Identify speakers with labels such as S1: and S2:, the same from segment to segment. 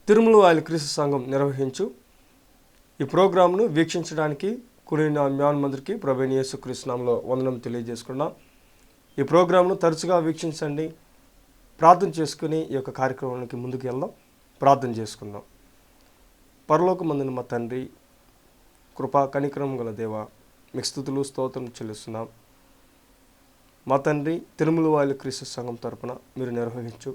S1: Tirumala oil క్రీస్తు సంఘం నిర్వహించు ఈ ప్రోగ్రాంను వీక్షించడానికి కూడిన మ్యాన్మందరికి ప్రభువైన యేసుక్రీస్తు నామములో వందనం తెలియజేసుకున్నాం. ఈ ప్రోగ్రాంను తరచుగా వీక్షించండి. ప్రార్థన చేసుకుని ఈ యొక్క కార్యక్రమానికి ముందుకు వెళ్దాం. ప్రార్థన చేసుకుందాం. పరలోకమందున మా తండ్రి, కృపా కనికరం గల దేవ, మీకు స్తుతులు స్తోత్రం చెల్లిస్తున్నాం. మా తండ్రి, తిరుమల ఆయిల్ క్రీస్తు సంఘం తరపున మీరు నిర్వహించు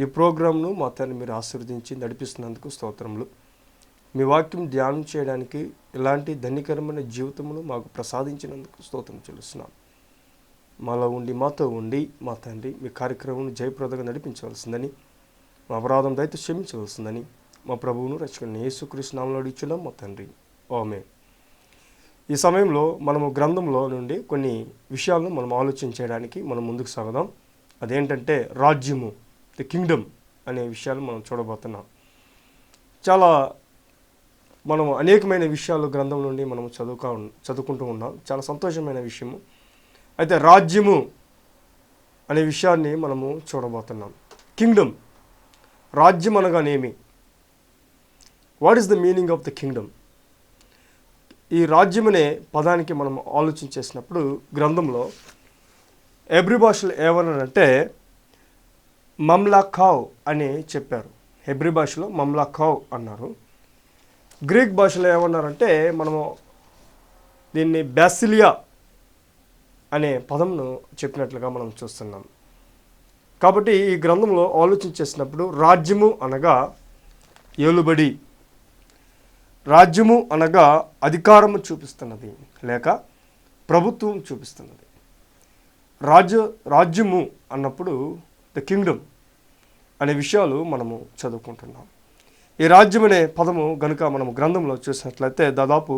S1: ఈ ప్రోగ్రాంను మా తండ్రి మీరు ఆశీర్వదించి నడిపిస్తున్నందుకు స్తోత్రములు. మీ వాక్యం ధ్యానం చేయడానికి ఇలాంటి ధన్యకరమైన జీవితమును మాకు ప్రసాదించినందుకు స్తోత్రం చెల్లిస్తున్నాం. మాలో ఉండి మాతో ఉండి మా తండ్రి మీ కార్యక్రమం జయప్రదంగా నడిపించవలసిందని, మా అపరాధం దయతో క్షమించవలసిందని మా ప్రభువును రక్షకుని యేసుక్రీస్తు నామములో అడుగుచున్నాం మా తండ్రి. ఆమేన్. ఈ సమయంలో మనము గ్రంథంలో నుండి కొన్ని విషయాలను మనం ఆలోచన చేయడానికి మనం ముందుకు సాగుదాం. అదేంటంటే రాజ్యము, ది కింగ్డమ్ అనే విషయాలు మనం చూడబోతున్నాం. చాలా మనం అనేకమైన విషయాలు గ్రంథం నుండి మనం చదువుకుంటూ ఉన్నాం. చాలా సంతోషమైన విషయము. అయితే రాజ్యము అనే విషయాన్ని మనము చూడబోతున్నాం. కింగ్డమ్, రాజ్యం అనగానేమి? What is the meaning of the Kingdom? ఈ రాజ్యం అనే పదానికి మనం ఆలోచన చేసినప్పుడు గ్రంథంలో హెబ్రీ భాషలో ఏమన్నారంటే మమ్లాఖావ్ అని చెప్పారు. హెబ్రీ భాషలో మమ్లాఖావ్ అన్నారు. గ్రీక్ భాషలో ఏమన్నారంటే మనము దీన్ని బ్యాసిలియా అనే పదంను చెప్పినట్లుగా మనం చూస్తున్నాం. కాబట్టి ఈ గ్రంథంలో ఆలోచన చేసినప్పుడు రాజ్యము అనగా ఏలుబడి, రాజ్యము అనగా అధికారము చూపిస్తున్నది లేక ప్రభుత్వం చూపిస్తున్నది. రాజ్యము అన్నప్పుడు ద కింగ్డమ్ అనే విషయాలు మనము చదువుకుంటున్నాం. ఈ రాజ్యం అనే పదము గనుక మనము గ్రంథంలో చూసినట్లయితే దాదాపు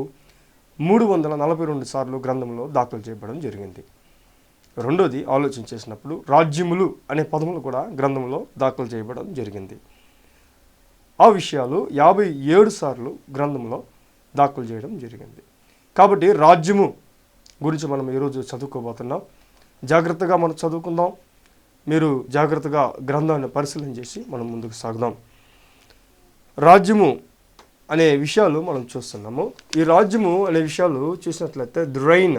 S1: 342 సార్లు గ్రంథంలో దాఖలు చేయబడడం జరిగింది. రెండోది ఆలోచన చేసినప్పుడు రాజ్యములు అనే పదములు కూడా గ్రంథంలో దాఖలు చేయబడడం జరిగింది. ఆ విషయాలు 57 సార్లు గ్రంథంలో దాఖలు చేయడం జరిగింది. కాబట్టి రాజ్యము గురించి మనం ఈరోజు చదువుకోబోతున్నాం. జాగ్రత్తగా మనం చదువుకుందాం. మీరు జాగ్రత్తగా గ్రంథాన్ని పరిశీలన చేసి మనం ముందుకు సాగుదాం. రాజ్యము అనే విషయాలు మనం చూస్తున్నాము. ఈ రాజ్యము అనే విషయాలు చూసినట్లయితే ది రైన్,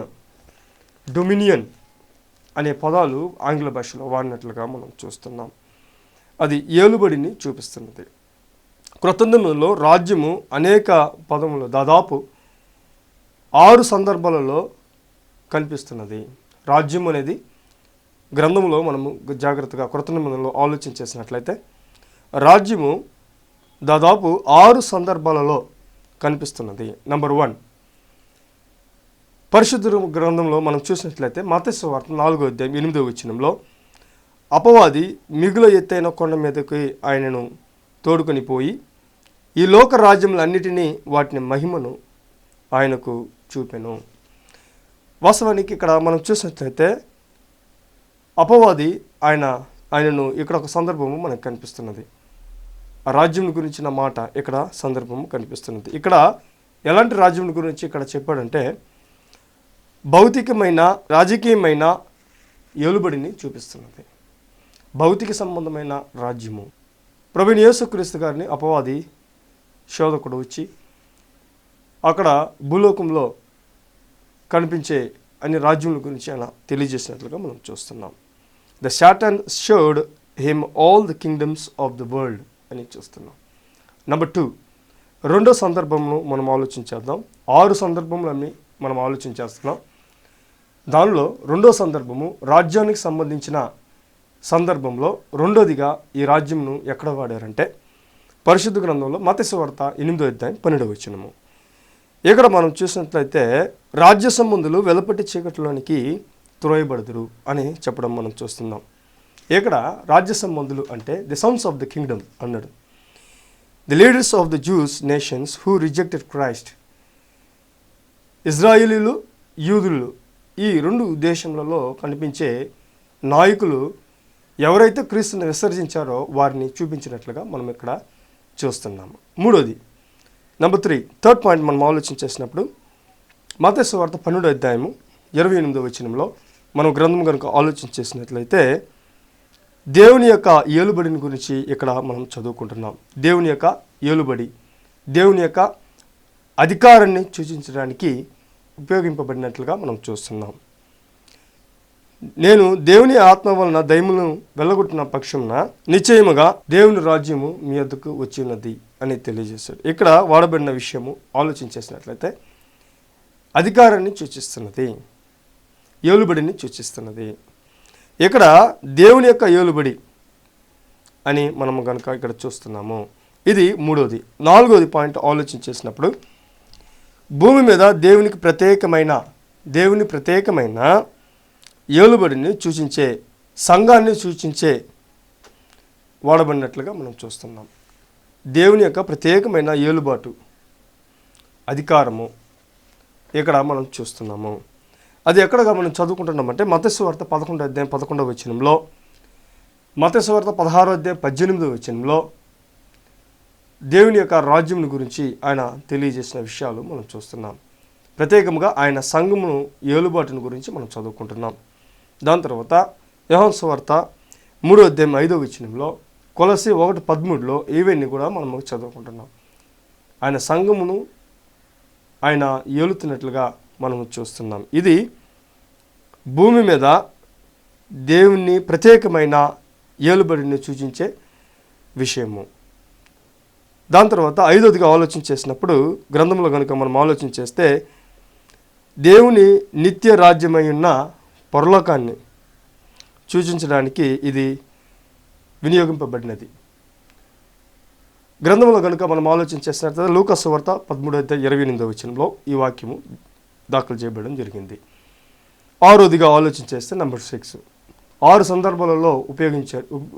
S1: డొమినియన్ అనే పదాలు ఆంగ్ల భాషలో వాడినట్లుగా మనం చూస్తున్నాం. అది ఏలుబడిని చూపిస్తున్నది. క్రొత్త నిబంధనలో రాజ్యము అనేక పదములు దాదాపు 6 సందర్భాలలో కనిపిస్తున్నది. రాజ్యం అనేది గ్రంథంలో మనము జాగ్రత్తగా క్రొత్త నిబంధనలో ఆలోచన చేసినట్లయితే రాజ్యము దాదాపు 6 సందర్భాలలో కనిపిస్తున్నది. నంబర్ 1, పరిశుద్ధ గ్రంథంలో మనం చూసినట్లయితే మత్తయి సువార్త 4వ అధ్యాయం 8వ వచనంలో అపవాది మిగుల ఎత్తైన కొండ మీదకి ఆయనను తోడుకొని పోయి ఈ లోక రాజ్యములన్నిటినీ వాటిని మహిమను ఆయనకు చూపెను. వాస్తవానికి ఇక్కడ మనం చూసినట్లయితే అపవాది ఆయనను ఇక్కడ ఒక సందర్భము మనకు కనిపిస్తున్నది. ఆ రాజ్యం గురించిన మాట ఇక్కడ సందర్భము కనిపిస్తున్నది. ఇక్కడ ఎలాంటి రాజ్యం గురించి ఇక్కడ చెప్పాడంటే భౌతికమైన రాజకీయమైన ఏలుబడిని చూపిస్తున్నది. భౌతిక సంబంధమైన రాజ్యము. ప్రభువైన యేసుక్రీస్తు గారిని అపవాది శోధకుడు వచ్చి అక్కడ భూలోకంలో కనిపించే అన్ని రాజ్యముల గురించి ఆయన తెలియజేసినట్లుగా మనం చూస్తున్నాం. The Satan showed him all the kingdoms of the world అని చూస్తున్నాం. నెంబర్ 2, రెండో సందర్భంలో మనం ఆలోచించేద్దాం. 6 సందర్భములన్నీ మనం ఆలోచన చేస్తున్నాం. దానిలో రెండో సందర్భము రాజ్యానికి సంబంధించిన సందర్భంలో రెండోదిగా ఈ రాజ్యంను ఎక్కడ వాడారంటే పరిశుద్ధ గ్రంథంలో మత్తయి సువార్త 8వ అధ్యాయం 12వ వచనము. ఇక్కడ మనం చూసినట్లయితే రాజ్య సంబంధులు వెలుపటి చీకటిలోనికి త్రోయబడుదురు అని చెప్పడం మనం చూస్తున్నాం. ఇక్కడ రాజ్య సంబంధులు అంటే the sons of the kingdom అన్నాడు. The leaders of the Jews nations who rejected Christ. ఇజ్రాయేలీలు, యూదులు ఈ 2 దేశములలో కనిపించే నాయకులు ఎవరైతే క్రీస్తుని విసర్జించారో వారిని చూపించినట్లుగా మనం ఇక్కడ చూస్తున్నాము. మూడోది, నెంబర్ 3, థర్డ్ పాయింట్ మనం ఆలోచన చేసినప్పుడు మత్తయి సువార్త 12వ అధ్యాయము 28వ వచనంలో మనం గ్రంథం కనుక ఆలోచన చేసినట్లయితే దేవుని యొక్క ఏలుబడిని గురించి ఇక్కడ మనం చదువుకుంటున్నాం. దేవుని యొక్క ఏలుబడి దేవుని యొక్క అధికారాన్ని సూచించడానికి ఉపయోగింపబడినట్లుగా మనం చూస్తున్నాం. నేను దేవుని ఆత్మ వలన దయ్యములను వెళ్ళగొట్టిన పక్షమున నిశ్చయముగా దేవుని రాజ్యము మీ వద్దకు వచ్చి ఉన్నది అని తెలియజేశాడు. ఇక్కడ వాడబడిన విషయము ఆలోచించేసినట్లయితే అధికారాన్ని సూచిస్తున్నది, ఏలుబడిని సూచిస్తున్నది. ఇక్కడ దేవుని యొక్క ఏలుబడి అని మనము కనుక ఇక్కడ చూస్తున్నాము. ఇది మూడోది. నాలుగోది పాయింట్ ఆలోచించేసినప్పుడు భూమి మీద దేవుని ప్రత్యేకమైన ఏలుబడిని సూచించే, సంఘాన్ని సూచించే వాడబడినట్లుగా మనం చూస్తున్నాం. దేవుని యొక్క ప్రత్యేకమైన ఏలుబాటు, అధికారము ఇక్కడ మనం చూస్తున్నాము. అది ఎక్కడగా మనం చదువుకుంటున్నామంటే మత్తయి సువార్త 11వ అధ్యాయం 11వ వచనంలో, మత్తయి సువార్త 16వ అధ్యాయం 18వ వచనంలో దేవుని యొక్క రాజ్యం గురించి ఆయన తెలియజేసిన విషయాలు మనం చూస్తున్నాం. ప్రత్యేకంగా ఆయన సంఘమును ఏలుబాటును గురించి మనం చదువుకుంటున్నాం. దాని తర్వాత యోహాను సువార్త 3వ అధ్యాయం 5వ వచనంలో, కొలస్సీ 1:13లో ఇవన్నీ కూడా మనం చదువుకుంటున్నాం. ఆయన సంఘమును ఆయన ఏలుతున్నట్లుగా మనం చూస్తున్నాం. ఇది భూమి మీద దేవుని ప్రత్యేకమైన ఏలుబడిని సూచించే విషయము. దాని తర్వాత ఐదోదిగా ఆలోచన చేసినప్పుడు గ్రంథంలో కనుక మనం ఆలోచన చేస్తే దేవుని నిత్య రాజ్యమై ఉన్న పరలోకాన్ని సూచించడానికి ఇది వినియోగింపబడినది. గ్రంథంలో కనుక మనం ఆలోచన చేసినట్లయితే లూకా సువార్త 13:28 వచనంలో ఈ వాక్యము దాఖలు చేయబడడం జరిగింది. ఆరోదిగా ఆలోచన చేస్తే నెంబర్ 6 6 సందర్భాలలో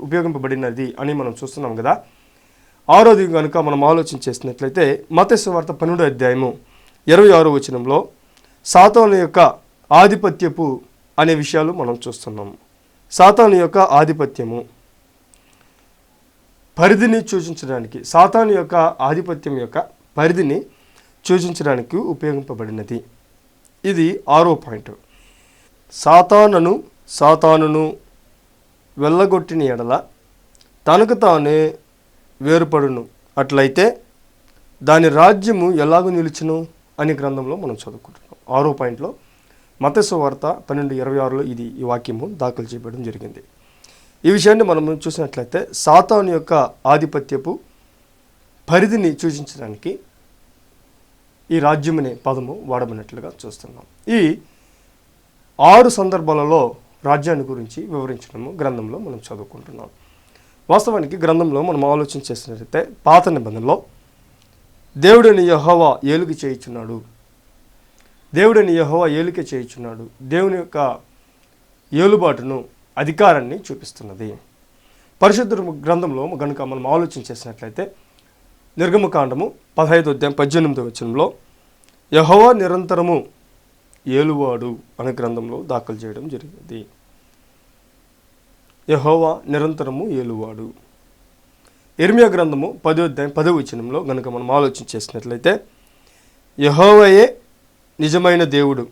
S1: ఉపయోగింపబడినది అని మనం చూస్తున్నాం కదా. ఆరోది కనుక మనం ఆలోచన చేసినట్లయితే మత్తయి సువార్త 12వ అధ్యాయము 26వ వచనంలో సాతాను యొక్క ఆధిపత్యపు అనే విషయాలు మనం చూస్తున్నాము. సాతాను యొక్క ఆధిపత్యము పరిధిని సూచించడానికి, సాతాను యొక్క ఆధిపత్యం యొక్క పరిధిని సూచించడానికి ఉపయోగింపబడినది. ఇది 6వ పాయింట్. సాతానును వెళ్ళగొట్టిన ఎడల తనకు తానే వేరుపడును, అట్లయితే దాని రాజ్యము ఎలాగూ నిలుచును అని గ్రంథంలో మనం చదువుకుంటున్నాం. 6వ పాయింట్లో మత్తయి సువార్త 12:26లో ఈ వాక్యము దాఖలు చేయబడడం జరిగింది. ఈ విషయాన్ని మనం చూసినట్లయితే సాతాను యొక్క ఆధిపత్యపు పరిధిని సూచించడానికి ఈ రాజ్యం అనే పదము వాడబడినట్లుగా చూస్తున్నాం. ఈ 6 సందర్భాలలో రాజ్యాన్ని గురించి వివరించడము గ్రంథంలో మనం చదువుకుంటున్నాం. వాస్తవానికి గ్రంథంలో మనం ఆలోచన చేసినట్లయితే పాత నిబంధనలో దేవుడని యెహోవా ఏలుక చేయుచున్నాడు, దేవుని యొక్క ఏలుబాటును, అధికారాన్ని చూపిస్తున్నది. పరిశుద్ధ గ్రంథంలో కనుక మనం ఆలోచన చేసినట్లయితే నిర్గమకాండము 15వ అధ్యాయం 18వ వచనంలో యెహోవా నిరంతరము ఏలువాడు అనే గ్రంథంలో దాఖలు చేయడం జరిగింది. యెహోవా నిరంతరము ఏలువాడు. ఇర్మియా గ్రంథము 10వ అధ్యాయం 10వ వచనంలో కనుక మనం ఆలోచన చేసినట్లయితే యెహోవాయే నిజమైన దేవుడు,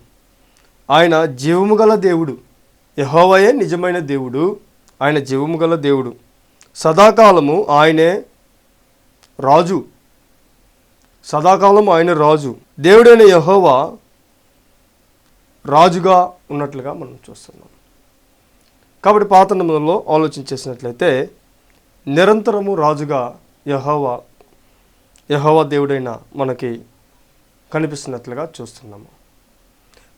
S1: ఆయన జీవము గల దేవుడు. యెహోవాయే నిజమైన దేవుడు, ఆయన జీవము గల దేవుడు, సదాకాలము ఆయనే రాజు, సదాకాలము ఆయన రాజు. దేవుడైన యెహోవా రాజుగా ఉన్నట్లుగా మనం చూస్తున్నాం. కాబట్టి పాత నిబంధనలో ఆలోచన చేసినట్లయితే నిరంతరము రాజుగా యెహోవా దేవుడైన మనకి కనిపిస్తున్నట్లుగా చూస్తున్నాము.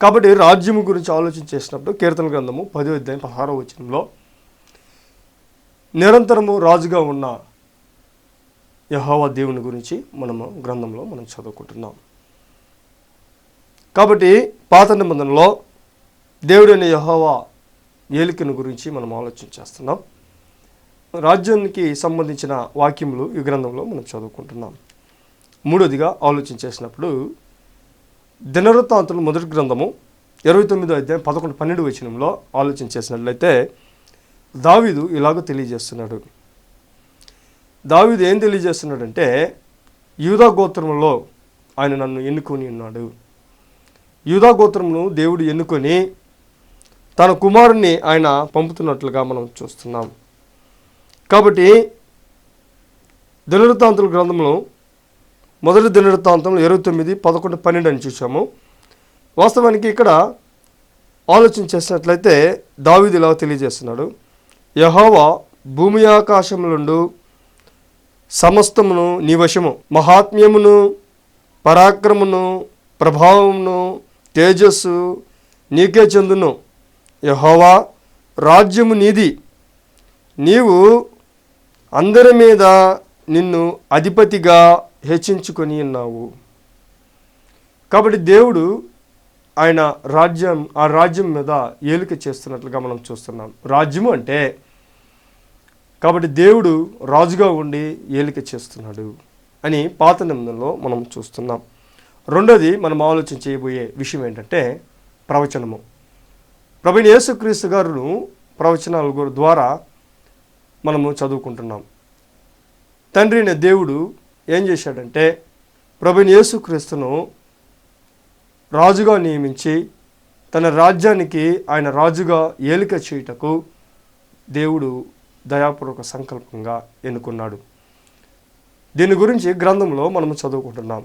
S1: కాబట్టి రాజ్యము గురించి ఆలోచన చేసినప్పుడు కీర్తన గ్రంథము 10వ అధ్యాయం 16వ వచనంలో నిరంతరము రాజుగా ఉన్న యెహోవా దేవుని గురించి మనము గ్రంథంలో మనం చదువుకుంటున్నాం. కాబట్టి పాత నిబంధనలో దేవుడైన యెహోవా ఏలికను గురించి మనం ఆలోచన చేస్తున్నాం. రాజ్యానికి సంబంధించిన వాక్యములు ఈ గ్రంథంలో మనం చదువుకుంటున్నాం. మూడోదిగా ఆలోచన చేసినప్పుడు దినవృత్తాంతుల మొదటి గ్రంథము 29వ అధ్యాయం 11-12 వచనంలో ఆలోచన చేసినట్లయితే దావీదు ఇలాగ తెలియజేస్తున్నాడు. దావీదు ఏం తెలియజేస్తున్నాడంటే యూదా గోత్రంలో ఆయన నన్ను ఎన్నుకొని ఉన్నాడు. యూదా గోత్రమును దేవుడు ఎన్నుకొని తన కుమారుణ్ణి ఆయన పంపుతున్నట్లుగా మనం చూస్తున్నాం. కాబట్టి దినవృత్తాంతుల గ్రంథంలో మొదటి దినవృత్తాంతంలో 29, 11, 12 అని చూసాము. వాస్తవానికి ఇక్కడ ఆలోచన చేసినట్లయితే దావీదు ఇలా తెలియజేస్తున్నాడు, యెహోవా భూమి ఆకాశములందు సమస్తమును నీ వశము, మహాత్మ్యమును పరాక్రమును ప్రభావమును తేజస్సు నీకే చెందును. యెహోవా రాజ్యము నీది, నీవు అందరి మీద నిన్ను అధిపతిగా హెచ్చించుకొని ఉన్నావు. కాబట్టి దేవుడు ఆయన ఆ రాజ్యం మీద ఏలిక చేస్తున్నట్లుగా మనం చూస్తున్నాం. రాజ్యము అంటే కాబట్టి దేవుడు రాజుగా ఉండి ఏలిక చేస్తున్నాడు అని పాత నిబంధనలో మనం చూస్తున్నాం. రెండోది మనం ఆలోచన చేయబోయే విషయం ఏంటంటే ప్రవచనము. ప్రభువైన యేసుక్రీస్తు గారును ప్రవచనాల ద్వారా మనము చదువుకుంటున్నాం. తండ్రి అయిన దేవుడు ఏం చేశాడంటే ప్రభువైన యేసుక్రీస్తును రాజుగా నియమించి తన రాజ్యానికి ఆయన రాజుగా ఏలిక చేయుటకు దేవుడు దయాపూర్వక సంకల్పంగా ఎన్నుకున్నాడు. దీని గురించి గ్రంథంలో మనము చదువుకుంటున్నాం.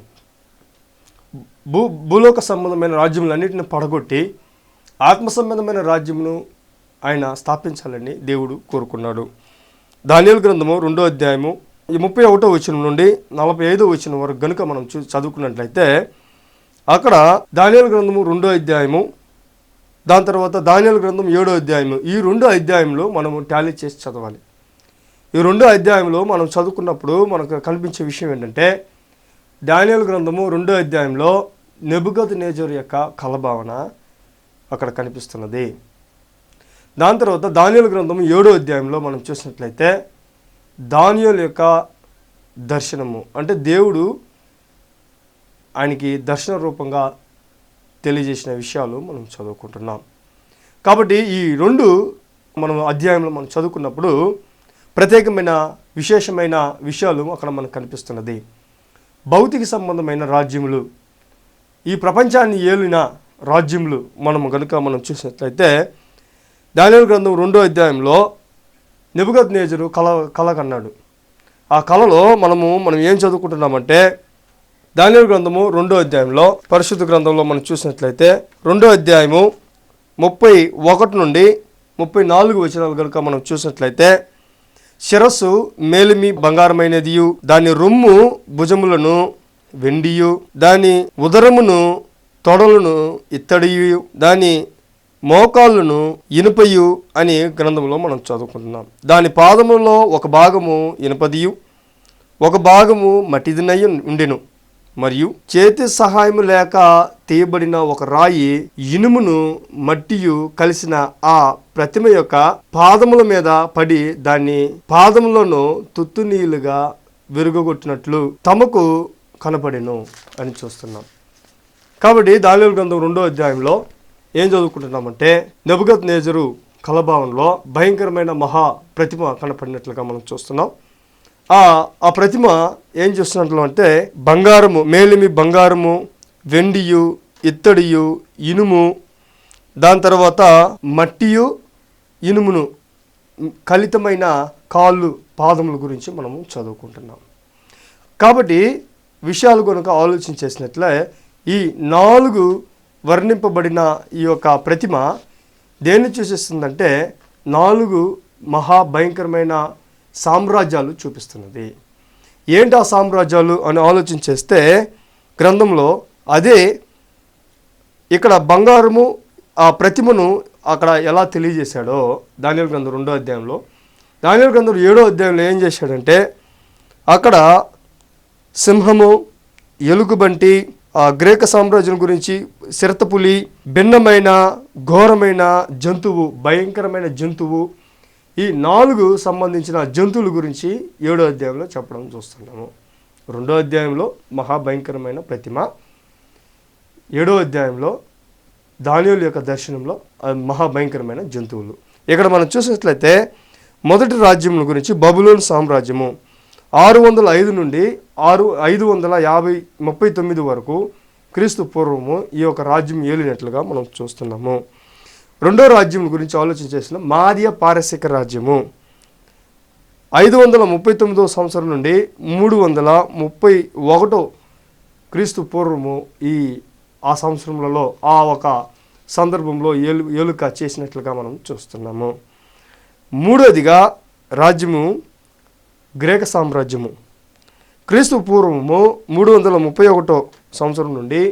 S1: భూలోక సంబంధమైన రాజ్యములన్నింటిని పడగొట్టి ఆత్మ సంబంధమైన రాజ్యమును ఆయన స్థాపించాలని దేవుడు కోరుకున్నాడు. దానియేలు గ్రంథము 2వ అధ్యాయము 31వ వచనం నుండి 45వ వచనం వరకు గనుక మనం చదువుకున్నట్లయితే అక్కడ దానియేలు గ్రంథము 2వ అధ్యాయము, దాని తర్వాత దానియేలు గ్రంథం 7వ అధ్యాయము, ఈ 2 అధ్యాయంలో మనము టాలీ చేసి చదవాలి. ఈ 2 అధ్యాయంలో మనం చదువుకున్నప్పుడు మనకు కనిపించే విషయం ఏంటంటే దానియేలు గ్రంథము 2వ అధ్యాయంలో నెబుకద్నెజరు యొక్క కలభావన అక్కడ కనిపిస్తున్నది. దాని తర్వాత దానియేలు గ్రంథము 7వ అధ్యాయంలో మనం చూసినట్లయితే దానియేలు యొక్క దర్శనము, అంటే దేవుడు ఆయనకి దర్శన రూపంగా తెలియజేసిన విషయాలు మనం చదువుకుంటున్నాం. కాబట్టి ఈ 2 మనం అధ్యాయంలో మనం చదువుకున్నప్పుడు ప్రత్యేకమైన విశేషమైన విషయాలు అక్కడ మనకు కనిపిస్తున్నది. భౌతిక సంబంధమైన రాజ్యములు, ఈ ప్రపంచాన్ని ఏలిన రాజ్యములు మనం చూసినట్లయితే దానియేలు గ్రంథం 2వ అధ్యాయంలో నెబుకద్నెజరు కల కన్నాడు. ఆ కలలో మనం ఏం చదువుకుంటున్నామంటే దానియేలు గ్రంథము 2వ అధ్యాయంలో పరిశుద్ధ గ్రంథంలో మనం చూసినట్లయితే 2వ అధ్యాయము 31 నుండి 34 వచనాలు కనుక మనం చూసినట్లయితే శిరస్సు మేలిమి బంగారమైనదియు, దాని రొమ్ము భుజములను వెండియు, దాని ఉదరమును తొడలను ఇత్తడియు, దాని మోకాళ్ళను ఇనుపయు అని గ్రంథంలో మనం చదువుకుంటున్నాం. దాని పాదములో ఒక భాగము ఇనుపదియు, ఒక భాగము మట్టిదినై ఉండెను. మరియు చేతి సహాయము లేక తీయబడిన ఒక రాయి ఇనుమును మట్టియు కలిసిన ఆ ప్రతిమ యొక్క పాదముల మీద పడి దాన్ని పాదములను తుత్తునీలుగా విరుగొట్టినట్లు తమకు కనపడెను అని చూస్తున్నాం. కాబట్టి దానియేలు గ్రంథం 2వ అధ్యాయంలో ఏం చదువుకుంటున్నామంటే నెబుకద్నెజరు కలభావంలో భయంకరమైన మహా ప్రతిమ కనపడినట్లుగా మనం చూస్తున్నాం. ఆ ప్రతిమ ఏం చేస్తున్నట్లు అంటే బంగారము, మేలిమి బంగారము, వెండియు, ఇత్తడియు, ఇనుము, దాని తర్వాత మట్టియు ఇనుమును కలితమైన కాళ్ళు పాదముల గురించి మనము చదువుకుంటున్నాం. కాబట్టి విషయాలు కనుక ఆలోచన చేసినట్లే ఈ 4 వర్ణింపబడిన ఈ యొక్క ప్రతిమ దేన్ని సూచిస్తుందంటే 4 మహాభయంకరమైన సామ్రాజ్యాలు చూపిస్తున్నది. ఏంటి ఆ సామ్రాజ్యాలు అని ఆలోచన చేస్తే గ్రంథంలో అదే ఇక్కడ బంగారము ఆ ప్రతిమను అక్కడ ఎలా తెలియజేశాడో దానియేలు గ్రంథం 2వ అధ్యాయంలో, దానియేలు గ్రంథం 7వ అధ్యాయంలో ఏం చేశాడంటే అక్కడ సింహము, ఎలుగుబంటి, ఆ గ్రీక సామ్రాజ్యం గురించి చిరతపులి, భిన్నమైన ఘోరమైన జంతువు, భయంకరమైన జంతువు, ఈ 4 సంబంధించిన జంతువుల గురించి 7వ అధ్యాయంలో చెప్పడం చూస్తున్నాము. 2వ అధ్యాయంలో మహాభయంకరమైన ప్రతిమ, 7వ అధ్యాయంలో దానియేలు యొక్క దర్శనంలో మహాభయంకరమైన జంతువులు. ఇక్కడ మనం చూసినట్లయితే మొదటి రాజ్యం గురించి బబులోను సామ్రాజ్యము 605 నుండి 539 వరకు క్రీస్తు పూర్వము ఈ యొక్క రాజ్యం ఏలినట్లుగా మనం చూస్తున్నాము. 2వ రాజ్యం గురించి ఆలోచన చేసిన మాదియ పారసిక రాజ్యము 539 సంవత్సరం నుండి 331 క్రీస్తు పూర్వము ఆ సంవత్సరములలో ఆ ఒక సందర్భంలో ఏలుక చేసినట్లుగా మనం చూస్తున్నాము. మూడోదిగా రాజ్యము గ్రీక సామ్రాజ్యము. క్రీస్తు పూర్వము 331 సంవత్సరం నుండి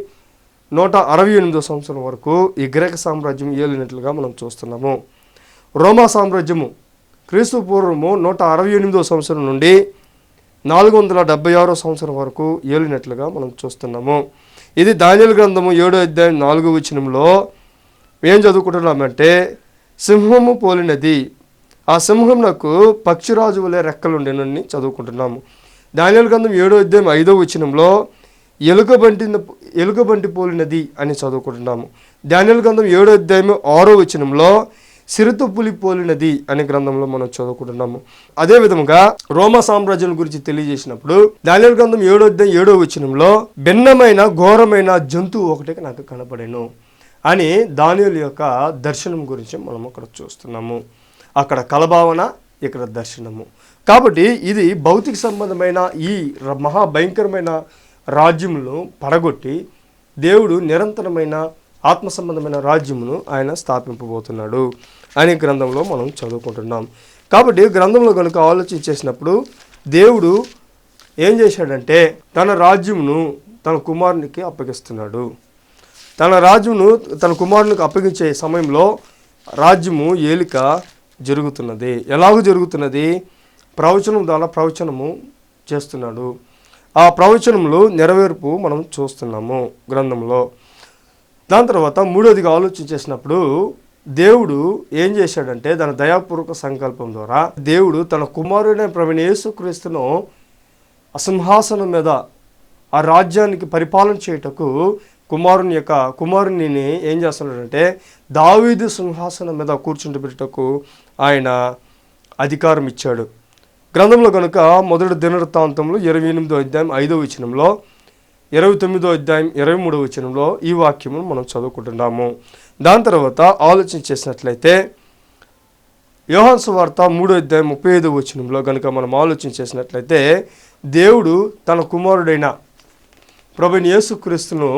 S1: 168 సంవత్సరం వరకు ఈ గ్రీక సామ్రాజ్యం ఏలినట్లుగా మనం చూస్తున్నాము. రోమా సామ్రాజ్యము క్రీస్తు పూర్వము 168 సంవత్సరం నుండి 476 సంవత్సరం వరకు ఏలినట్లుగా మనం చూస్తున్నాము. ఇది దానియేలు గ్రంథము 7వ అధ్యాయం 4వ వచనంలో ఏం చదువుకుంటున్నామంటే, సింహము పోలినది, ఆ సింహంనకు పక్షిరాజు వలె రెక్కలుండెనని చదువుకుంటున్నాము. దానియేలు గ్రంథం 7వ అధ్యాయం 5వ వచనంలో ఎలుకబంటి పోలినది అని చదువుకుంటున్నాము. దానియేలు గ్రంథం 7వ అధ్యాయం 6వ వచనంలో సిరుత పులి పోలినది అనే గ్రంథంలో మనం చదువుకుంటున్నాము. అదే విధముగా రోమా సామ్రాజ్యం గురించి తెలియజేసినప్పుడు దానియేలు గ్రంథం 7వ అధ్యాయం 7వ వచనంలో భిన్నమైన ఘోరమైన జంతువు ఒకటి నాకు కనపడెను అని దానియేలు యొక్క దర్శనం గురించి మనం అక్కడ చూస్తున్నాము. అక్కడ కలభావన, ఇక్కడ దర్శనము. కాబట్టి ఇది భౌతిక సంబంధమైన ఈ మహాభయంకరమైన రాజ్యములను పడగొట్టి దేవుడు నిరంతరమైన ఆత్మ సంబంధమైన రాజ్యమును ఆయన స్థాపింపబోతున్నాడు అనే గ్రంథంలో మనం చదువుకుంటున్నాం. కాబట్టి గ్రంథంలో కనుక ఆలోచన చేసినప్పుడు దేవుడు ఏం చేశాడంటే తన రాజ్యమును తన కుమారునికి అప్పగిస్తున్నాడు. తన రాజ్యమును తన కుమారునికి అప్పగించే సమయంలో రాజ్యము ఏలిక జరుగుతున్నది. ఎలాగో జరుగుతున్నది? ప్రవచనం ద్వారా ప్రవచనము చేస్తున్నాడు. ఆ ప్రవచనములు నెరవేర్పు మనం చూస్తున్నాము గ్రంథంలో. దాని తర్వాత మూడోదిగా ఆలోచన చేసినప్పుడు దేవుడు ఏం చేశాడంటే తన దయాపూర్వక సంకల్పం ద్వారా దేవుడు తన కుమారుడైన ప్రభువైన యేసుక్రీస్తును సింహాసనం మీద ఆ రాజ్యానికి పరిపాలన చేయుటకు కుమారుని ఏం చేస్తున్నాడంటే దావీదు సింహాసనం మీద కూర్చుంటబెట్టుటకు ఆయన అధికారం ఇచ్చాడు. గ్రంథంలో కనుక మొదటి దినవృత్తాంతంలో 28వ అధ్యాయం 5వ వచనంలో, 29వ అధ్యాయం 23వ వచనంలో ఈ వాక్యమును మనం చదువుకుంటున్నాము. దాని తర్వాత ఆలోచన చేసినట్లయితే యోహాను సువార్త 3వ అధ్యాయం 35వ వచనంలో కనుక మనం ఆలోచన చేసినట్లయితే దేవుడు తన కుమారుడైన ప్రభువైన యేసుక్రీస్తును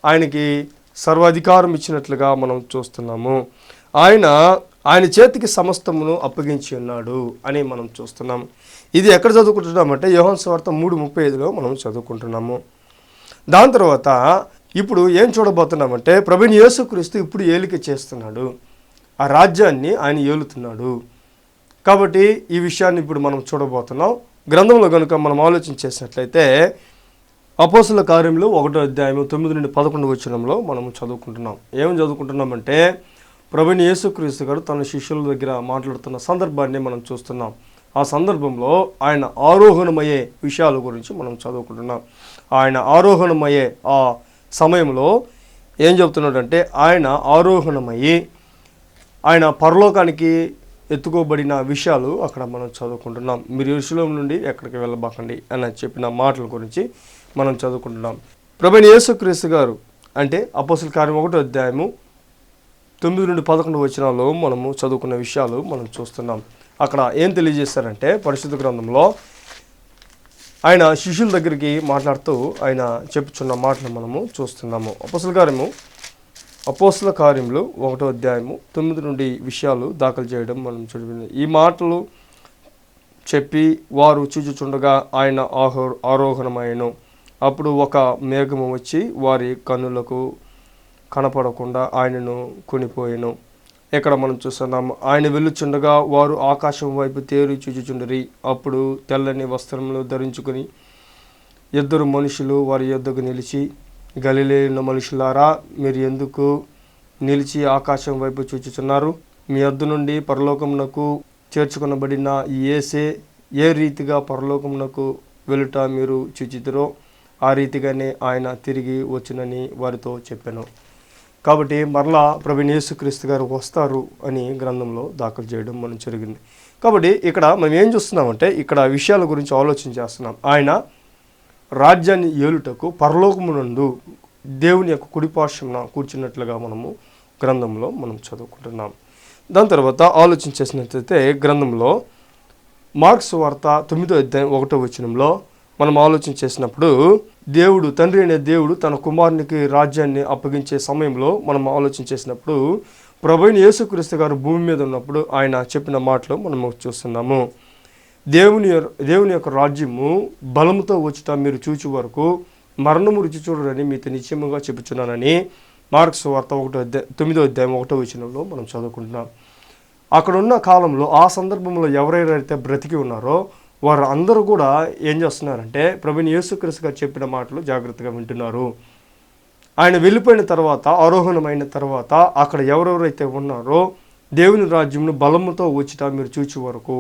S1: ఆయనకి సర్వాధికారం ఇచ్చినట్లుగా మనం చూస్తున్నాము. ఆయన చేతికి సమస్తమును అప్పగించి ఉన్నాడు అని మనం చూస్తున్నాం. ఇది ఎక్కడ చదువుకుంటున్నామంటే యోహాను సువార్త 3:35లో మనం చదువుకుంటున్నాము. దాని తర్వాత ఇప్పుడు ఏం చూడబోతున్నామంటే ప్రభువైన యేసుక్రీస్తు ఇప్పుడు ఏలిక చేస్తున్నాడు, ఆ రాజ్యాన్ని ఆయన ఏలుతున్నాడు. కాబట్టి ఈ విషయాన్ని ఇప్పుడు మనం చూడబోతున్నాం. గ్రంథంలో కనుక మనం ఆలోచన చేసినట్లయితే అపోస్తలుల కార్యములు 1వ అధ్యాయం 9 నుండి 11 వచనంలో మనం చదువుకుంటున్నాం. ఏమని చదువుకుంటున్నామంటే ప్రభువైన యేసుక్రీస్తు గారు తన శిష్యుల దగ్గర మాట్లాడుతున్న సందర్భాన్ని మనం చూస్తున్నాం. ఆ సందర్భంలో ఆయన ఆరోహణమయ్యే విషయాల గురించి మనం చదువుకుంటున్నాం. ఆయన ఆరోహణమయ్యే ఆ సమయంలో ఏం చెబుతున్నాడంటే ఆయన ఆరోహణమయ్యి ఆయన పరలోకానికి ఎత్తుకోబడిన విషయాలు అక్కడ మనం చదువుకుంటున్నాం. మీరు యెరూషలేము నుండి ఎక్కడికి వెళ్ళబాకండి అని చెప్పిన మాటల గురించి మనం చదువుకుంటున్నాం. ప్రభువైన యేసుక్రీస్తు గారు అంటే అపోస్తలుల కార్యం 1వ అధ్యాయము 9 నుండి 11 వచనాల్లో మనము చదువుకున్న విషయాలు మనం చూస్తున్నాం. అక్కడ ఏం తెలియజేస్తారంటే పరిశుద్ధ గ్రంథంలో ఆయన శిష్యుల దగ్గరికి మాట్లాడుతూ ఆయన చెప్పుచున్న మాటలు మనము చూస్తున్నాము. అపోస్తలుల కార్యములు 1వ అధ్యాయము 9 నుండి విషయాలు దాఖలు చేయడం మనం చూడండి. ఈ మాటలు చెప్పి వారు చూచుచుండగా ఆయన ఆరోహణమైనను. అప్పుడు ఒక మేఘము వచ్చి వారి కన్నులకు కనపడకుండా ఆయనను కొనిపోయాను. ఇక్కడ మనం చూస్తున్నాము ఆయన వెళ్ళుచుండగా వారు ఆకాశం వైపు తేరి చూచుచుండరి. అప్పుడు తెల్లని వస్త్రములు ధరించుకుని 2 మనుషులు వారి యొద్దకు నిలిచి, గలిలయ మనుషులారా, మీరు ఎందుకు నిలిచి ఆకాశం వైపు చూచుచున్నారు? మీ యొద్ద నుండి పరలోకమునకు చేర్చుకొనబడిన యేసే ఏ రీతిగా పరలోకమునకు వెళ్ళుట మీరు చూచితిరో ఆ రీతిగానే ఆయన తిరిగి వచ్చునని వారితో చెప్పాను. కాబట్టి మరలా ప్రభువైన యేసుక్రీస్తు గారు వస్తారు అని గ్రంథంలో దాఖలు చేయడం మనం జరిగింది. కాబట్టి ఇక్కడ మనం ఏం చూస్తున్నామంటే ఇక్కడ విషయాల గురించి ఆలోచన చేస్తున్నాం. ఆయన రాజ్యాన్ని ఏలుటకు పరలోకమునందు దేవుని యొక్క కుడిపార్శ్వమున కూర్చున్నట్లుగా మనము గ్రంథంలో మనం చదువుకుంటున్నాం. దాని తర్వాత ఆలోచన చేసినట్లయితే గ్రంథంలో మార్క్స్ వార్త 9వ అధ్యాయం 1వ వచనంలో మనం ఆలోచన చేసినప్పుడు దేవుడు, తండ్రి అనే దేవుడు తన కుమారునికి రాజ్యాన్ని అప్పగించే సమయంలో మనం ఆలోచన చేసినప్పుడు ప్రభువైన యేసుక్రీస్తు గారు భూమి మీద ఉన్నప్పుడు ఆయన చెప్పిన మాటలు మనము చూస్తున్నాము. దేవుని యొక్క రాజ్యము బలముతో వచ్చుట మీరు చూచు వరకు మరణము రుచి చూడరని మీతో నిశ్చయముగా చెప్పుచున్నానని మార్క్స్ వార్త 9వ అధ్యాయం 1వ వచనంలో మనం చదువుకుంటున్నాం. అక్కడ ఉన్న కాలంలో ఆ సందర్భంలో ఎవరైతే బ్రతికి ఉన్నారో వారు అందరూ కూడా ఏం చేస్తున్నారంటే ప్రభువైన యేసుక్రీస్తు గారు చెప్పిన మాటలు జాగ్రత్తగా వింటున్నారు. ఆయన వెళ్ళిపోయిన తర్వాత, ఆరోహణమైన తర్వాత అక్కడ ఎవరెవరైతే ఉన్నారో దేవుని రాజ్యమును బలముతో వచ్చుట మీరు చూచే వరకు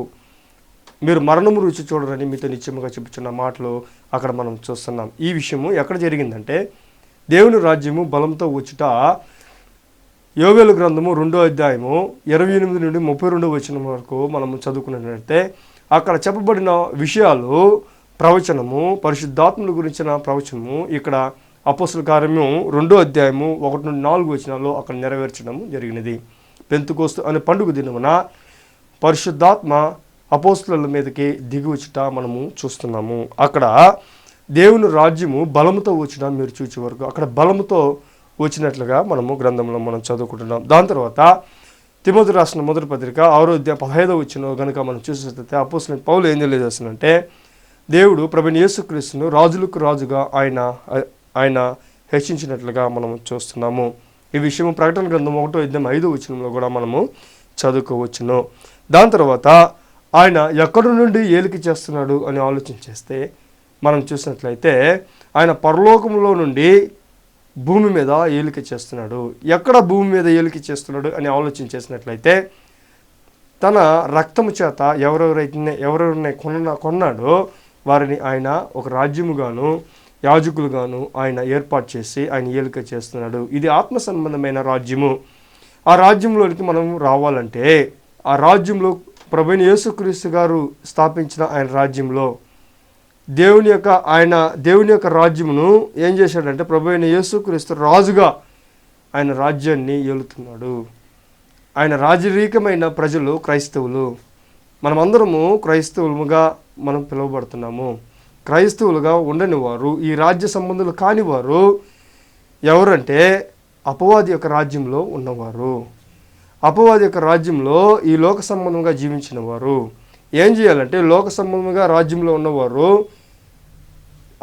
S1: మీరు మరణము రుచి చూడరని మీతో నిశ్చయముగా చెప్పుచున్న మాటలు అక్కడ మనం చూస్తున్నాం. ఈ విషయము ఎక్కడ జరిగిందంటే దేవుని రాజ్యము బలంతో వచ్చుట యోవేలు గ్రంథము 2వ అధ్యాయము 28 నుండి 32వ వచనం వరకు మనం చదువుకున్నట్లయితే అక్కడ చెప్పబడిన విషయాలు ప్రవచనము, పరిశుద్ధాత్మల గురించిన ప్రవచనము ఇక్కడ అపోస్తల కార్యము 2వ అధ్యాయము 1 నుండి 4 వచనాల్లో అక్కడ నెరవేర్చడం జరిగినది. పెంతెకోస్తు అనే పండుగ దినమున పరిశుద్ధాత్మ అపోస్తలుల మీదకి దిగి వచ్చుట మనము చూస్తున్నాము. అక్కడ దేవుని రాజ్యము బలముతో వచ్చిన మీరు చూచే వరకు అక్కడ బలముతో వచ్చినట్లుగా మనము గ్రంథంలో మనం చదువుకుంటున్నాం. దాని తర్వాత తిమోతి రాసిన మొదటి పత్రిక 6వ అధ్యాయం 15వ వచనం కనుక మనం చూసినట్లయితే అపోస్తలుడైన పౌలు ఏం తెలియజేస్తున్నాడంటే దేవుడు ప్రభువైన యేసుక్రీస్తును రాజులకు రాజుగా ఆయన హెచ్చించినట్లుగా మనం చూస్తున్నాము. ఈ విషయం ప్రకటన గ్రంథం 1వ అధ్యాయం 5వ వచనంలో కూడా మనము చదువుకోవచ్చును. దాని తర్వాత ఆయన ఎక్కడి నుండి ఏలిక చేస్తున్నాడు అని ఆలోచన చేస్తే మనం చూసినట్లయితే ఆయన పరలోకంలో నుండి భూమి మీద ఏలిక చేస్తున్నాడు. ఎక్కడ భూమి మీద ఏలిక చేస్తున్నాడు అని ఆలోచన చేసినట్లయితే తన రక్తము చేత ఎవరెవరిని కొన్నాడో వారిని ఆయన ఒక రాజ్యముగాను యాజకులుగాను ఆయన ఏర్పాటు చేసి ఆయన ఏలిక చేస్తున్నాడు. ఇది ఆత్మ సంబంధమైన రాజ్యము. ఆ రాజ్యంలోనికి మనం రావాలంటే ఆ రాజ్యంలో ప్రభువైన యేసుక్రీస్తు గారు స్థాపించిన ఆయన రాజ్యంలో దేవుని యొక్క రాజ్యమును ఏం చేశాడంటే ప్రభువైన యేసుక్రీస్తు రాజుగా ఆయన రాజ్యాన్ని ఏలుతున్నాడు. ఆయన రాజరీకమైన ప్రజలు క్రైస్తవులు. మనమందరము క్రైస్తవులుగా మనం పిలువబడుతున్నాము. క్రైస్తవులుగా ఉండని వారు, ఈ రాజ్య సంబంధులు కాని వారు ఎవరంటే అపవాది యొక్క రాజ్యంలో ఉన్నవారు. అపవాది యొక్క రాజ్యంలో ఈ లోక సంబంధంగా జీవించిన వారు ఏం చేయాలంటే లోక సంబంధంగా రాజ్యంలో ఉన్నవారు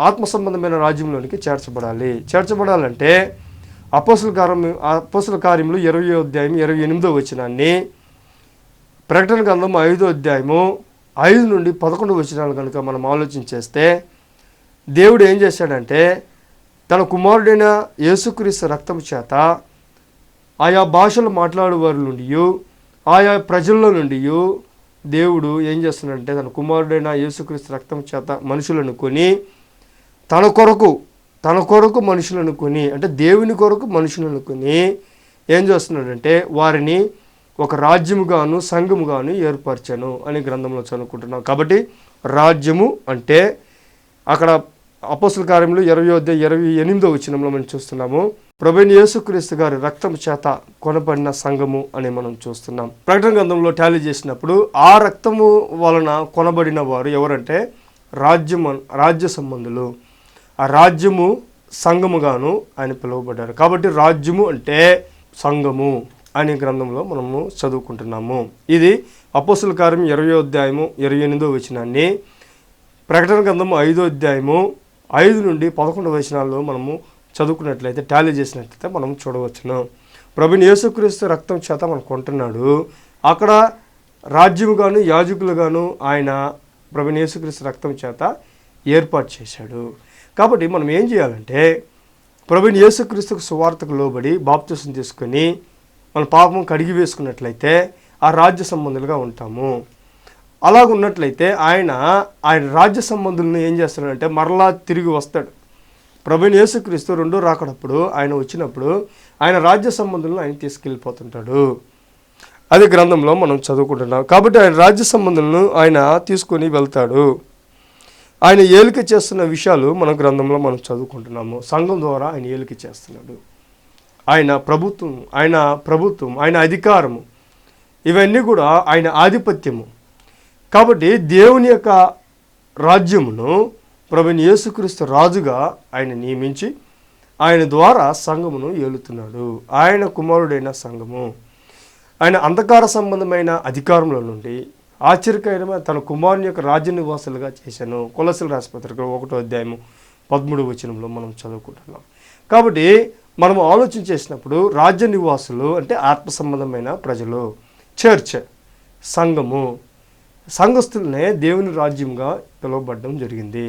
S1: ఆత్మ సంబంధమైన రాజ్యంలోనికి చేర్చబడాలంటే అపోస్తల కార్యములు 20వ అధ్యాయం 28వ వచనాన్ని, ప్రకటన గ్రంథం 5వ అధ్యాయము 5 నుండి 11 వచనాలు కనుక మనం ఆలోచన చేస్తే దేవుడు ఏం చేశాడంటే తన కుమారుడైన యేసుక్రీస్తు రక్తము చేత ఆయా భాషలు మాట్లాడే వారి నుండి ఆయా ప్రజల్లో నుండి దేవుడు ఏం చేస్తున్నాడంటే తన కుమారుడైన యేసుక్రీస్తు రక్తం చేత మనుషులను కొని తన కొరకు మనుషులను కొని, అంటే దేవుని కొరకు మనుషులను కొని ఏం చేస్తున్నాడంటే వారిని ఒక రాజ్యముగాను సంఘముగాను ఏర్పరచాను అని గ్రంథంలో చదువుకుంటున్నాం. కాబట్టి రాజ్యము అంటే అక్కడ అపోస్తల కార్యములు 20వ అధ్యాయం 28వ వచనంలో మనం చూస్తున్నాము ప్రభువైన యేసుక్రీస్తు గారి రక్తం చేత కొనబడిన సంఘము అని మనం చూస్తున్నాం. ప్రకటన గ్రంథంలో టాలీ చేసినప్పుడు ఆ రక్తము వలన కొనబడిన వారు ఎవరంటే రాజ్య సంబంధులు. ఆ రాజ్యము సంఘముగాను ఆయన పిలువబడ్డారు. కాబట్టి రాజ్యము అంటే సంఘము అనే గ్రంథంలో మనము చదువుకుంటున్నాము. ఇది అపోస్తల కార్యం 20వ అధ్యాయము 28వ వచనాన్ని, ప్రకటన గ్రంథం 5వ అధ్యాయము 5 నుండి 11 వచనాల్లో మనము చదువుకున్నట్లయితే టాలీ చేసినట్లయితే మనం చూడవచ్చును. ప్రభువైన యేసుక్రీస్తు రక్తం చేత మనం కొంటున్నాడు. అక్కడ రాజ్యముగాను యాజకులుగాను ఆయన ప్రభువైన యేసుక్రీస్తు రక్తం చేత ఏర్పాటు చేశాడు. కాబట్టి మనం ఏం చేయాలంటే ప్రభువైన యేసుక్రీస్తుకు సువార్తకు లోబడి బాప్తిసం తీసుకొని మన పాపం కడిగి వేసుకున్నట్లయితే ఆ రాజ్య సంబంధులుగా ఉంటాము. అలాగ ఉన్నట్లయితే ఆయన రాజ్య సంబంధులను ఏం చేస్తాడంటే మరలా తిరిగి వస్తాడు. ప్రభువైన యేసుక్రీస్తు రెండో రాకడప్పుడు ఆయన వచ్చినప్పుడు ఆయన రాజ్య సంబంధులను ఆయన తీసుకెళ్ళిపోతుంటాడు. అది గ్రంథంలో మనం చదువుకుంటున్నాం. కాబట్టి ఆయన రాజ్య సంబంధులను ఆయన తీసుకొని వెళ్తాడు. ఆయన ఏలిక చేస్తున్న విషయాలు మన గ్రంథంలో మనం చదువుకుంటున్నాము. సంఘం ద్వారా ఆయన ఏలిక చేస్తున్నాడు. ఆయన ప్రభుత్వం, ఆయన అధికారము, ఇవన్నీ కూడా ఆయన ఆధిపత్యము. కాబట్టి దేవుని యొక్క రాజ్యమును ప్రభువైన యేసుక్రీస్తు రాజుగా ఆయన నియమించి ఆయన ద్వారా సంఘమును ఏలుతున్నాడు. ఆయన కుమారుడైన సంఘము ఆయన అంధకార సంబంధమైన అధికారంలో నుండి ఆశ్చర్యకరమైన తన కుమారుని యొక్క రాజ్య నివాసులుగా చేశాను. కొలొస్సీయుల రాసిన పత్రిక 1:13 మనం చదువుకుంటున్నాం. కాబట్టి మనం ఆలోచన చేసినప్పుడు రాజ్య నివాసులు అంటే ఆత్మ సంబంధమైన ప్రజలు, చర్చ్ సంఘము, సంఘస్థులనే దేవుని రాజ్యంగా పిలువబడడం జరిగింది.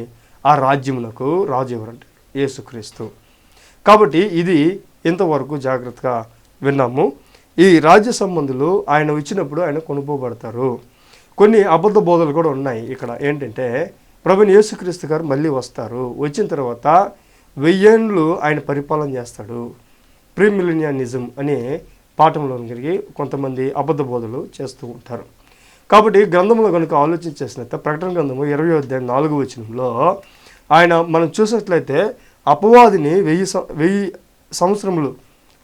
S1: ఆ రాజ్యమునకు రాజు ఎవరంటే యేసుక్రీస్తు. కాబట్టి ఇది ఇంతవరకు జాగ్రత్తగా విన్నాము. ఈ రాజ్య సంబంధులు ఆయన వచ్చినప్పుడు ఆయన కొనుక్కోబడతారు. కొన్ని అబద్ధ బోధలు కూడా ఉన్నాయి. ఇక్కడ ఏంటంటే ప్రభువైన యేసుక్రీస్తు గారు మళ్ళీ వస్తారు, వచ్చిన తర్వాత 1000 ఏళ్ళు ఆయన పరిపాలన చేస్తాడు. ప్రీమిలినియనిజం అనే పాఠంలోనికి కొంతమంది అబద్ధ బోధలు చేస్తూ ఉంటారు. కాబట్టి గ్రంథంలో కనుక ఆలోచన చేసినట్లయితే ప్రకటన గ్రంథము 20:4 ఆయన మనం చూసినట్లయితే అపవాదిని 1000 సంవత్సరములు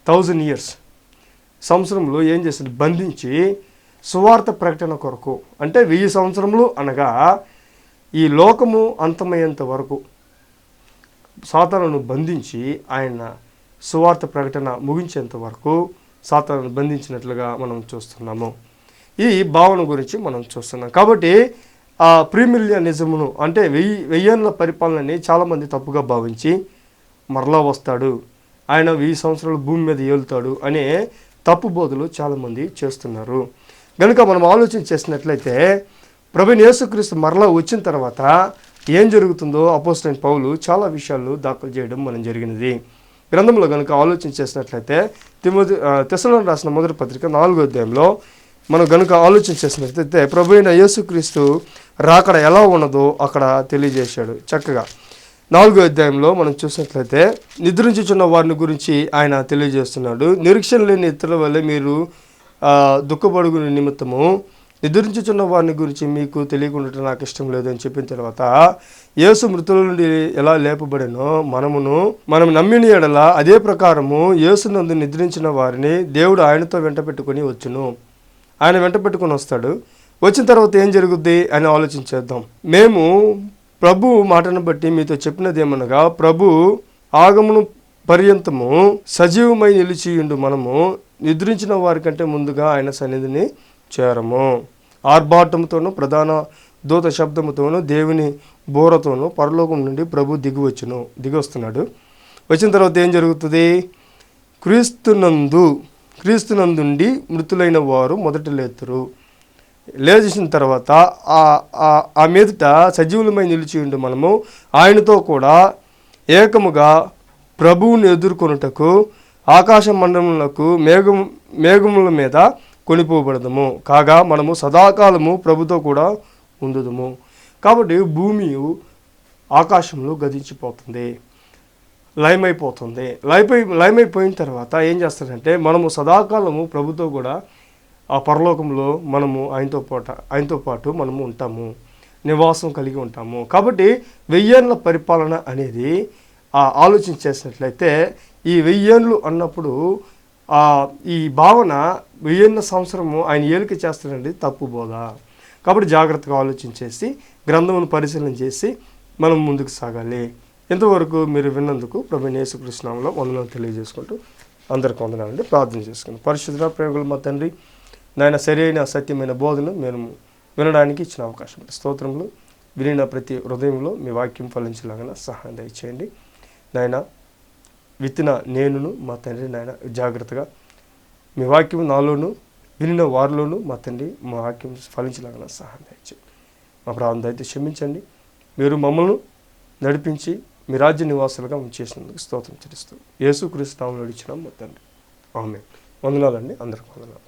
S1: 1000 years సంవత్సరంలో ఏం చేస్తుంది, బంధించి సువార్త ప్రకటన కొరకు, అంటే 1000 సంవత్సరములు అనగా ఈ లోకము అంతమయ్యేంత వరకు సాతానును బంధించి ఆయన సువార్త ప్రకటన ముగించేంత వరకు సాతానును బంధించినట్లుగా మనం చూస్తున్నాము. ఈ భావన గురించి మనం చూస్తున్నాం. కాబట్టి ఆ ప్రీమిలియనిజమును అంటే 1000 ఏళ్ళ పరిపాలనని చాలామంది తప్పుగా భావించి మరలా వస్తాడు, ఆయన 1000 సంవత్సరాలు భూమి మీద ఏలుతాడు అనే తప్పు బోధలు చాలామంది చేస్తున్నారు. కనుక మనం ఆలోచన చేసినట్లయితే ప్రభువైన యేసుక్రీస్తు మరలా వచ్చిన తర్వాత ఏం జరుగుతుందో అపోస్తలుడైన పౌలు చాలా విషయాలు దాఖలు చేయడం మనం జరిగినది. గ్రంథంలో కనుక ఆలోచన చేసినట్లయితే తెస్సలోనికీయులకు రాసిన మొదటి పత్రిక 4వ మనం కనుక ఆలోచన చేసినట్లయితే ప్రభువైన యేసుక్రీస్తు రాకడ ఎలా ఉన్నదో అక్కడ తెలియజేశాడు చక్కగా. 4వ మనం చూసినట్లయితే నిద్రించుచున్న వారిని గురించి ఆయన తెలియజేస్తున్నాడు. నిరీక్షణ లేని ఇతరుల వల్ల మీరు దుఃఖపడుగుని నిమిత్తము నిద్రించుచున్న వారిని గురించి మీకు తెలియకుండా నాకు ఇష్టం లేదు అని చెప్పిన తర్వాత యేసు మృతుల నుండి ఎలా లేపబడినో మనం నమ్మిన ఎడల అదే ప్రకారము యేసునందు నిద్రించిన వారిని దేవుడు ఆయనతో వెంట పెట్టుకుని వచ్చును. ఆయన వెంట పెట్టుకుని వస్తాడు. వచ్చిన తర్వాత ఏం జరుగుద్ది అని ఆలోచించేద్దాం. మేము ప్రభు మాటను బట్టి మీతో చెప్పినది ఏమనగా ప్రభు ఆగమను పర్యంతము సజీవమై నిలిచియుండు మనము నిద్రించిన వారి కంటే ముందుగా ఆయన సన్నిధిని చేరము. ఆర్భాటముతోనూ ప్రధాన దూత శబ్దముతోనూ దేవుని బోరతోనూ పరలోకం నుండి ప్రభు దిగి వస్తున్నాడు. వచ్చిన తర్వాత ఏం జరుగుతుంది, క్రీస్తునందుండి మృతులైన వారు మొదట లేతురు. లేచిన తర్వాత ఆ మీదట సజీవులమై నిలిచి ఉండి మనము ఆయనతో కూడా ఏకముగా ప్రభువుని ఎదుర్కొనుటకు ఆకాశ మండలములకు మేఘముల మీద కొనిపోబడదము. కాగా మనము సదాకాలము ప్రభుతో కూడా ఉండుదము. కాబట్టి భూమి ఆకాశంలో గతించిపోతుంది, లయమైపోతుంది. లయమైపోయిన తర్వాత ఏం చేస్తారంటే మనము సదాకాలము ప్రభుతో కూడా ఆ పరలోకంలో మనము ఆయనతో పాటు మనము ఉంటాము, నివాసం కలిగి ఉంటాము. కాబట్టి 1000 ఏళ్ళ పరిపాలన అనేది ఆలోచన చేసినట్లయితే ఈ 1000 ఏళ్ళు అన్నప్పుడు ఈ భావన 1000 సంవత్సరము ఆయన ఏలిక చేస్తాడండి తప్పు బోధ. కాబట్టి జాగ్రత్తగా ఆలోచించేసి గ్రంథమును పరిశీలన చేసి మనం ముందుకు సాగాలి. ఇంతవరకు మీరు విన్నందుకు ప్రభువైన యేసుక్రీస్తు నామములో వందనాలు తెలియజేసుకుంటూ అందరికీ వందనాలండి. ప్రార్థన చేసుకుని పరిశుద్ధ ప్రేమగల మా తండ్రి, నాయన సరైన సత్యమైన బోధను మేము వినడానికి ఇచ్చిన అవకాశం స్తోత్రములు. వినిన ప్రతి హృదయంలో మీ వాక్యం ఫలించలాగా సహాయం దయచేయండి నాయన. విత్తిన నేనును మా తండ్రి నాయన జాగ్రత్తగా మీ వాక్యం నాలోను వినిన వారిలోను మా తండ్రి మా వాక్యం ఫలించలాగా సహాయం దయచేయండి. మా ప్రార్థన అయితే క్షమించండి. మీరు మమ్మల్ని నడిపించి మీ రాజ్య నివాసులుగా చేసినందుకు స్తోత్రం చెల్లిస్తూ యేసుక్రీస్తు నామములో ఇచ్చినాం మా తండ్రి. ఆమేన్. వందనాలండి. అందరికీ వందనాలు.